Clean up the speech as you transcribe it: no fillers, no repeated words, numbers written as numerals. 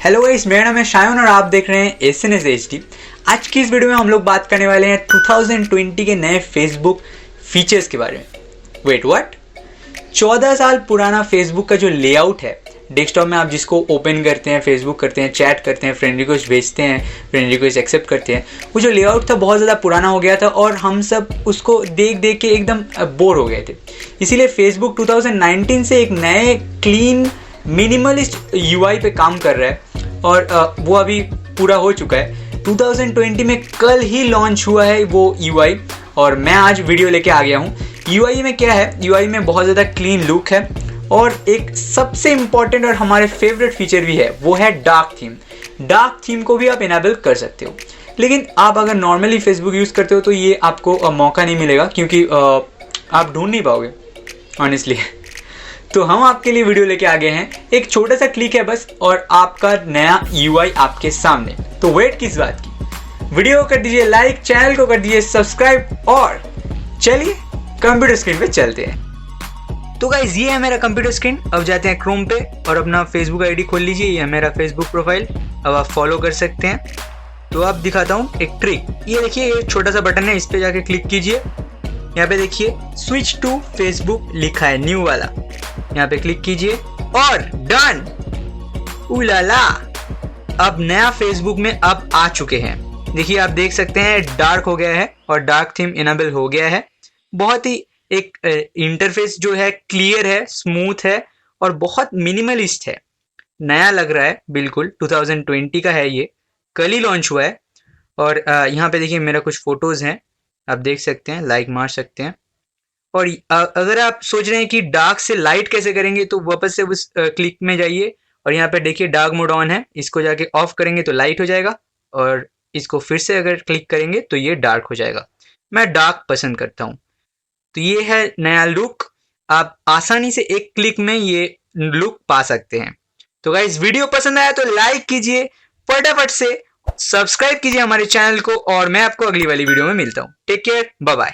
Hello guys, मेरा नाम है शायन और आप देख रहे हैं SnSHD। आज की इस वीडियो में हम लोग बात करने वाले हैं 2020 के नए फेसबुक फीचर्स के बारे में। Wait what? 14 साल पुराना फेसबुक का जो लेआउट है, डेस्कटॉप में आप जिसको ओपन करते हैं, फेसबुक करते हैं, चैट करते हैं, फ्रेंड रिक्वेस्ट भेजते हैं, फ्रेंड रिक्वेस्ट एक्सेप्ट करते हैं, वो जो लेआउट था बहुत ज़्यादा पुराना हो गया था और हम सब उसको देख देख के एकदम बोर हो गए थे। इसीलिए फेसबुक 2019 से एक नए क्लीन मिनिमलिस्ट UI पे काम कर रहा है और वो अभी पूरा हो चुका है। 2020 में कल ही लॉन्च हुआ है वो UI और मैं आज वीडियो लेके आ गया हूँ। UI में क्या है? UI में बहुत ज़्यादा क्लीन लुक है और एक सबसे इम्पॉर्टेंट और हमारे फेवरेट फीचर भी है, वो है डार्क थीम। डार्क थीम को भी आप इनेबल कर सकते हो, लेकिन आप अगर नॉर्मली फेसबुक यूज़ करते हो तो ये आपको मौका नहीं मिलेगा क्योंकि आप ढूंढ नहीं पाओगे ऑनेस्टली। तो हम आपके लिए वीडियो लेके आ गए हैं, एक छोटा सा क्लिक है बस और आपका नया UI आपके सामने। तो वेट किस बात की? वीडियो को कर दीजिए लाइक, चैनल को कर दीजिए सब्सक्राइब और चलिए कंप्यूटर स्क्रीन पे चलते हैं। तो गाइस, ये है मेरा कंप्यूटर स्क्रीन। अब जाते हैं क्रोम पे और अपना फेसबुक ID खोल लीजिए। ये है मेरा फेसबुक प्रोफाइल, अब आप फॉलो कर सकते हैं। तो अब दिखाता हूँ एक ट्रिक। ये देखिए, ये छोटा सा बटन है, इस पे जाके क्लिक कीजिए। यहाँ पे देखिए स्विच टू फेसबुक लिखा है, न्यू वाला। यहाँ पे क्लिक कीजिए और डन। उलाला, अब नया फेसबुक में अब आ चुके हैं। देखिए, आप देख सकते हैं डार्क हो गया है और डार्क थीम इनेबल हो गया है। बहुत ही एक इंटरफेस जो है क्लियर है, स्मूथ है और बहुत मिनिमलिस्ट है। नया लग रहा है बिल्कुल। 2020 का है ये, कल ही लॉन्च हुआ है। और यहाँ पे देखिए मेरा कुछ फोटोज हैं, आप देख सकते हैं, लाइक मार सकते हैं। और अगर आप सोच रहे हैं कि डार्क से लाइट कैसे करेंगे तो वापस से उस क्लिक में जाइए और यहाँ पे देखिए डार्क मोड ऑन है, इसको जाके ऑफ करेंगे तो लाइट हो जाएगा और इसको फिर से अगर क्लिक करेंगे तो ये डार्क हो जाएगा। मैं डार्क पसंद करता हूँ। तो ये है नया लुक, आप आसानी से एक क्लिक में ये लुक पा सकते हैं। तो गाइस, वीडियो पसंद आया तो लाइक कीजिए, फटाफट से सब्सक्राइब कीजिए हमारे चैनल को और मैं आपको अगली वाली वीडियो में मिलता हूँ। Take care, bye bye.